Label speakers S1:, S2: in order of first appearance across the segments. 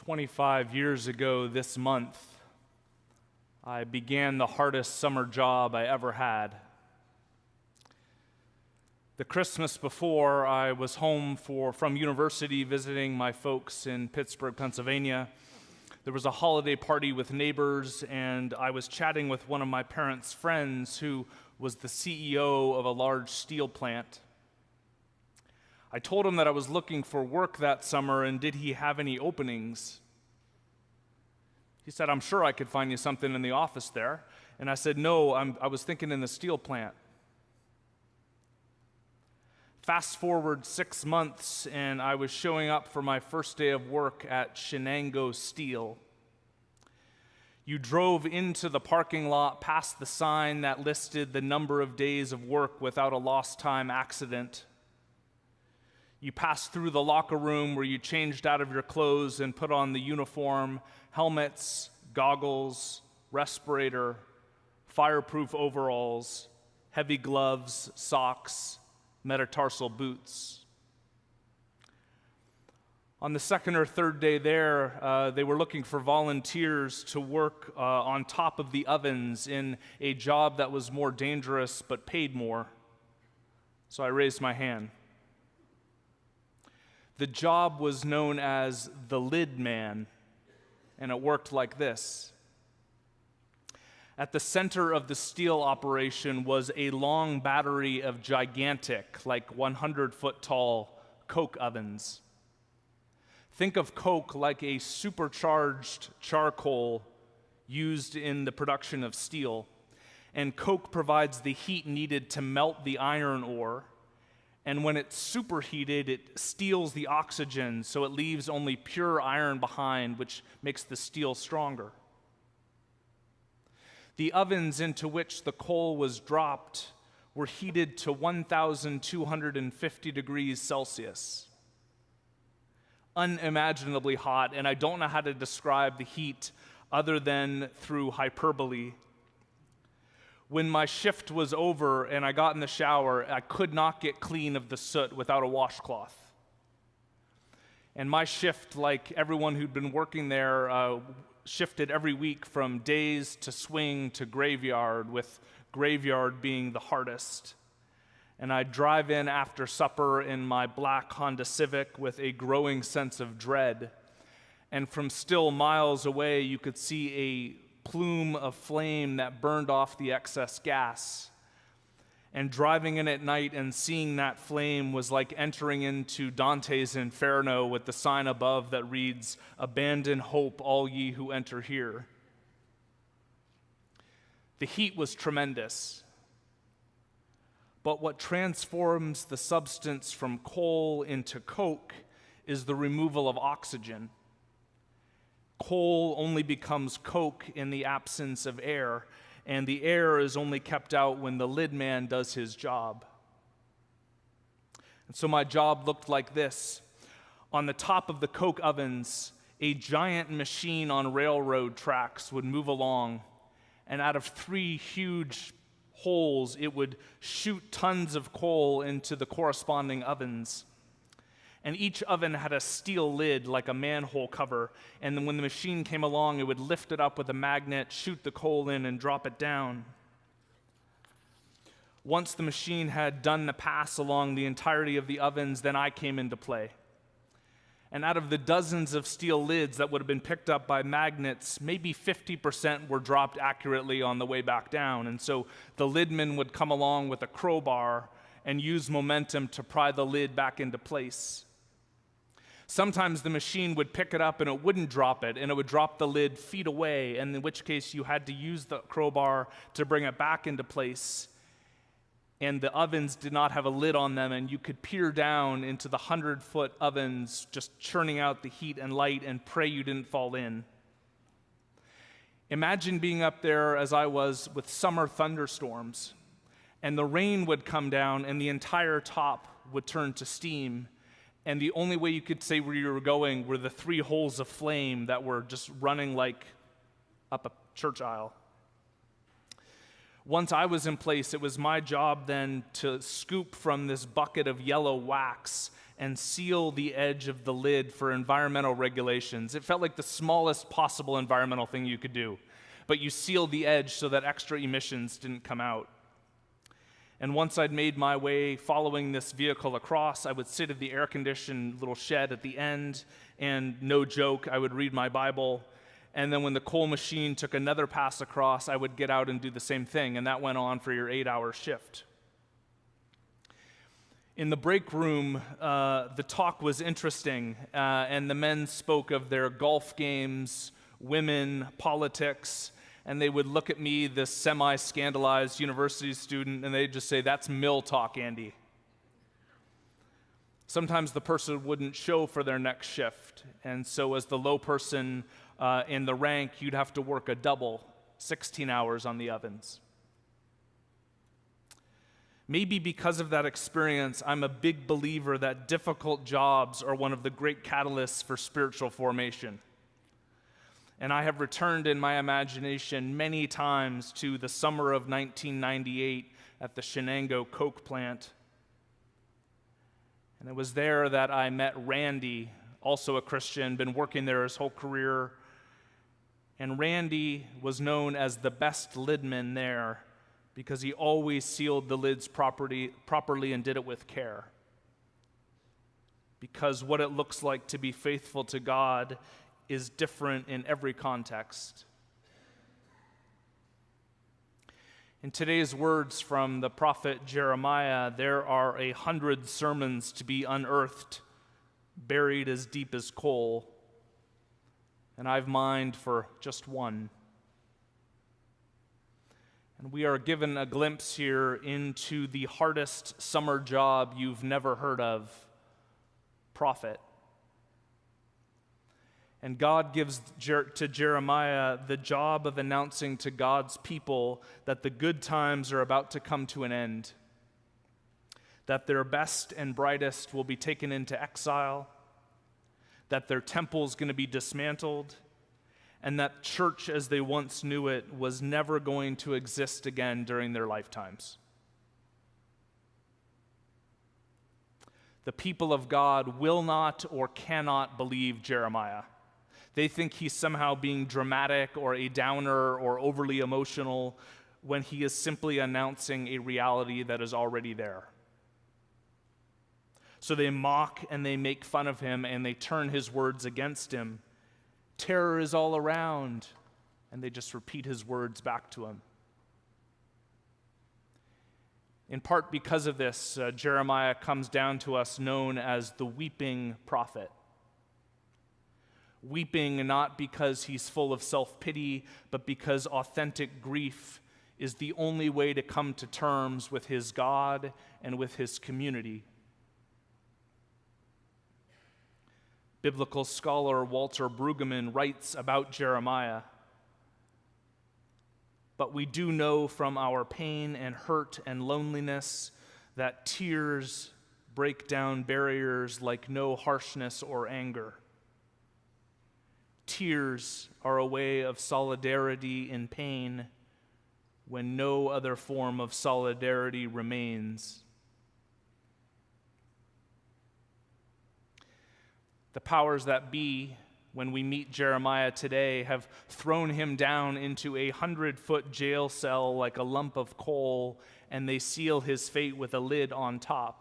S1: 25 years ago this month, I began the hardest summer job I ever had. The Christmas before, I was home from university visiting my folks in Pittsburgh, Pennsylvania. There was a holiday party with neighbors, and I was chatting with one of my parents' friends who was the CEO of a large steel plant. I told him that I was looking for work that summer, and did he have any openings? He said, "I'm sure I could find you something in the office there." And I said, "No, I was thinking in the steel plant." Fast forward 6 months, and I was showing up for my first day of work at Shenango Steel. You drove into the parking lot past the sign that listed the number of days of work without a lost time accident. You passed through the locker room where you changed out of your clothes and put on the uniform, helmets, goggles, respirator, fireproof overalls, heavy gloves, socks, metatarsal boots. On the second or third day there, they were looking for volunteers to work on top of the ovens in a job that was more dangerous but paid more. So I raised my hand. The job was known as the lid man, and it worked like this. At the center of the steel operation was a long battery of gigantic, like 100-foot tall, coke ovens. Think of coke like a supercharged charcoal used in the production of steel, and coke provides the heat needed to melt the iron ore. And when it's superheated, it steals the oxygen, so it leaves only pure iron behind, which makes the steel stronger. The ovens into which the coal was dropped were heated to 1,250 degrees Celsius. Unimaginably hot, and I don't know how to describe the heat other than through hyperbole. When my shift was over and I got in the shower, I could not get clean of the soot without a washcloth. And my shift, like everyone who'd been working there, shifted every week from days to swing to graveyard, with graveyard being the hardest. And I'd drive in after supper in my black Honda Civic with a growing sense of dread. And from still miles away, you could see a plume of flame that burned off the excess gas. And driving in at night and seeing that flame was like entering into Dante's Inferno with the sign above that reads, "Abandon hope, all ye who enter here." The heat was tremendous. But what transforms the substance from coal into coke is the removal of oxygen. Coal only becomes coke in the absence of air, and the air is only kept out when the lid man does his job. And so my job looked like this. On the top of the coke ovens, a giant machine on railroad tracks would move along, and out of 3 huge holes, it would shoot tons of coal into the corresponding ovens. And each oven had a steel lid like a manhole cover, and then when the machine came along, it would lift it up with a magnet, shoot the coal in, and drop it down. Once the machine had done the pass along the entirety of the ovens, then I came into play. And out of the dozens of steel lids that would have been picked up by magnets, maybe 50% were dropped accurately on the way back down. And so the lidman would come along with a crowbar and use momentum to pry the lid back into place. Sometimes the machine would pick it up and it wouldn't drop it, and it would drop the lid feet away, and in which case you had to use the crowbar to bring it back into place. And the ovens did not have a lid on them, and you could peer down into the 100-foot ovens just churning out the heat and light and pray you didn't fall in. Imagine being up there as I was with summer thunderstorms, and the rain would come down and the entire top would turn to steam. And the only way you could say where you were going were the 3 holes of flame that were just running like up a church aisle. Once I was in place, it was my job then to scoop from this bucket of yellow wax and seal the edge of the lid for environmental regulations. It felt like the smallest possible environmental thing you could do, but you sealed the edge so that extra emissions didn't come out. And once I'd made my way following this vehicle across, I would sit at the air-conditioned little shed at the end, and no joke, I would read my Bible. And then when the coal machine took another pass across, I would get out and do the same thing, and that went on for your 8-hour shift. In the break room, the talk was interesting, and the men spoke of their golf games, women, politics, and they would look at me, this semi-scandalized university student, and they'd just say, "That's mill talk, Andy." Sometimes the person wouldn't show for their next shift, and so as the low person in the rank, you'd have to work a double, 16 hours on the ovens. Maybe because of that experience, I'm a big believer that difficult jobs are one of the great catalysts for spiritual formation. And I have returned in my imagination many times to the summer of 1998 at the Shenango Coke plant. And it was there that I met Randy, also a Christian, been working there his whole career. And Randy was known as the best lidman there because he always sealed the lids properly and did it with care. Because what it looks like to be faithful to God is different in every context. In today's words from the prophet Jeremiah, there are 100 sermons to be unearthed, buried as deep as coal, and I've mined for just one. And we are given a glimpse here into the hardest summer job you've never heard of, prophet. And God gives to Jeremiah the job of announcing to God's people that the good times are about to come to an end, that their best and brightest will be taken into exile, that their temple's going to be dismantled, and that church as they once knew it was never going to exist again during their lifetimes. The people of God will not or cannot believe Jeremiah. They think he's somehow being dramatic or a downer or overly emotional when he is simply announcing a reality that is already there. So they mock and they make fun of him and they turn his words against him. Terror is all around, and they just repeat his words back to him. In part because of this, Jeremiah comes down to us known as the weeping prophet. Weeping not because he's full of self-pity, but because authentic grief is the only way to come to terms with his God and with his community. Biblical scholar Walter Brueggemann writes about Jeremiah, "But we do know from our pain and hurt and loneliness that tears break down barriers like no harshness or anger. Tears are a way of solidarity in pain when no other form of solidarity remains." The powers that be, when we meet Jeremiah today, have thrown him down into a 100-foot jail cell like a lump of coal, and they seal his fate with a lid on top.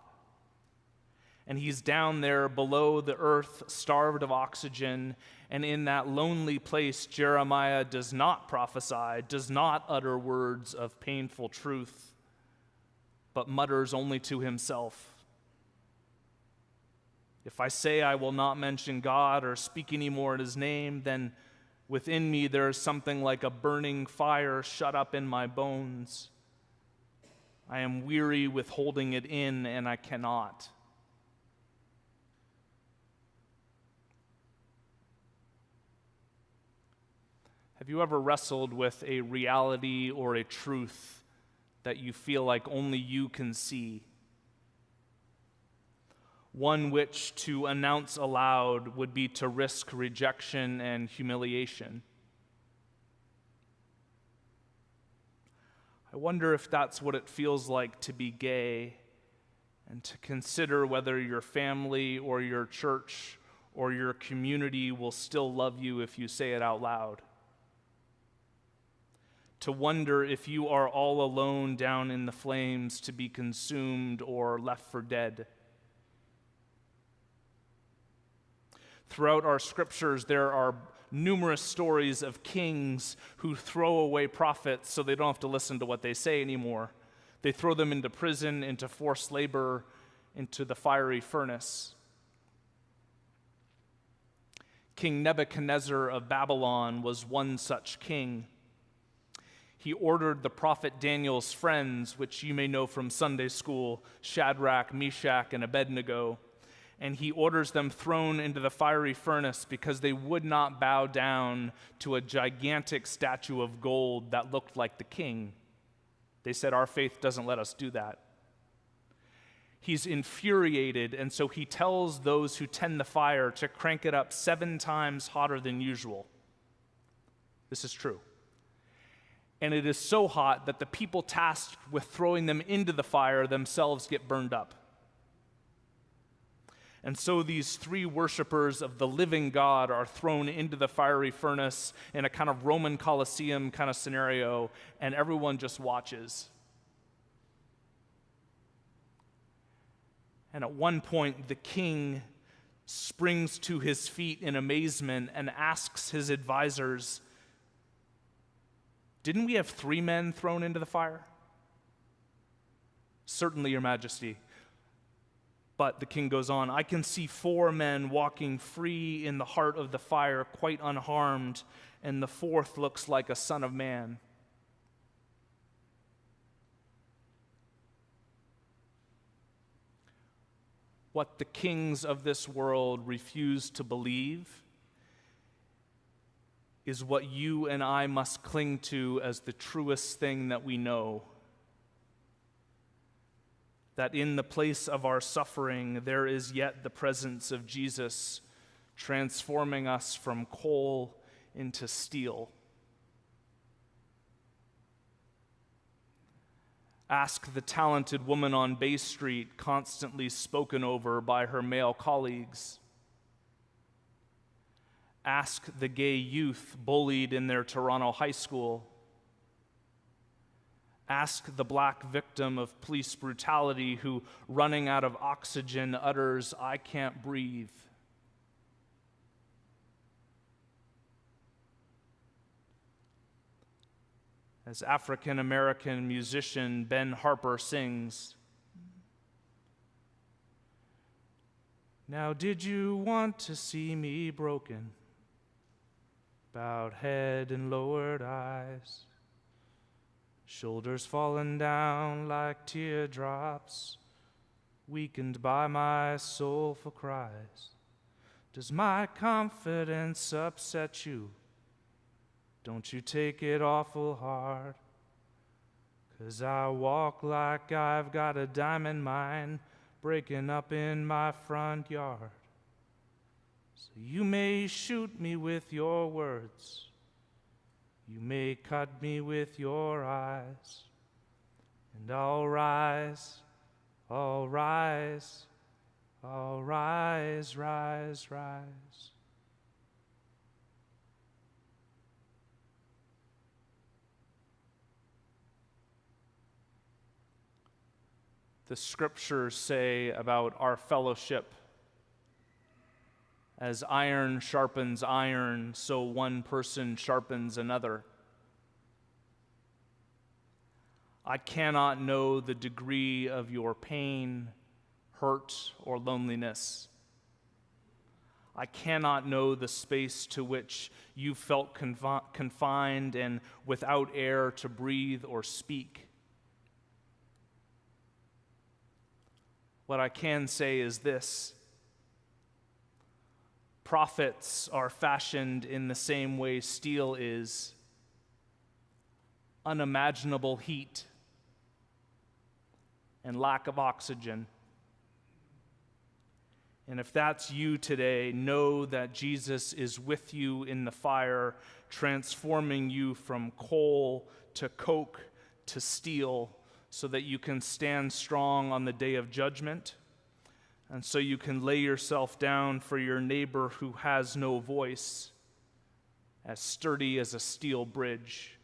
S1: And he's down there below the earth, starved of oxygen, and in that lonely place, Jeremiah does not prophesy, does not utter words of painful truth, but mutters only to himself. If I say I will not mention God or speak any more in his name, then within me there is something like a burning fire shut up in my bones. I am weary with holding it in, and I cannot. Have you ever wrestled with a reality or a truth that you feel like only you can see? One which to announce aloud would be to risk rejection and humiliation. I wonder if that's what it feels like to be gay and to consider whether your family or your church or your community will still love you if you say it out loud. To wonder if you are all alone down in the flames to be consumed or left for dead. Throughout our scriptures, there are numerous stories of kings who throw away prophets so they don't have to listen to what they say anymore. They throw them into prison, into forced labor, into the fiery furnace. King Nebuchadnezzar of Babylon was one such king. He ordered the prophet Daniel's friends, which you may know from Sunday school, Shadrach, Meshach, and Abednego, and he orders them thrown into the fiery furnace because they would not bow down to a gigantic statue of gold that looked like the king. They said, our faith doesn't let us do that. He's infuriated, and so he tells those who tend the fire to crank it up 7 times hotter than usual. This is true. And it is so hot that the people tasked with throwing them into the fire themselves get burned up. And so these 3 worshipers of the living God are thrown into the fiery furnace in a kind of Roman Colosseum kind of scenario, and everyone just watches. And at one point, the king springs to his feet in amazement and asks his advisors, "Didn't we have 3 men thrown into the fire?" "Certainly, Your Majesty." But the king goes on, "I can see 4 men walking free in the heart of the fire, quite unharmed, and the 4th looks like a son of man." What the kings of this world refuse to believe is what you and I must cling to as the truest thing that we know. That in the place of our suffering, there is yet the presence of Jesus transforming us from coal into steel. Ask the talented woman on Bay Street, constantly spoken over by her male colleagues. Ask the gay youth bullied in their Toronto high school. Ask the black victim of police brutality who, running out of oxygen, utters, "I can't breathe." As African-American musician Ben Harper sings, "Now did you want to see me broken, bowed head and lowered eyes, shoulders fallen down like teardrops, weakened by my soulful cries? Does my confidence upset you? Don't you take it awful hard, 'cause I walk like I've got a diamond mine breaking up in my front yard. So you may shoot me with your words, you may cut me with your eyes, and I'll rise, I'll rise, I'll rise, rise, rise." The scriptures say about our fellowship, as iron sharpens iron, so one person sharpens another. I cannot know the degree of your pain, hurt, or loneliness. I cannot know the space to which you felt confined and without air to breathe or speak. What I can say is this: prophets are fashioned in the same way steel is, unimaginable heat and lack of oxygen. And if that's you today, know that Jesus is with you in the fire, transforming you from coal to coke to steel, so that you can stand strong on the day of judgment, and so you can lay yourself down for your neighbor who has no voice, as sturdy as a steel bridge.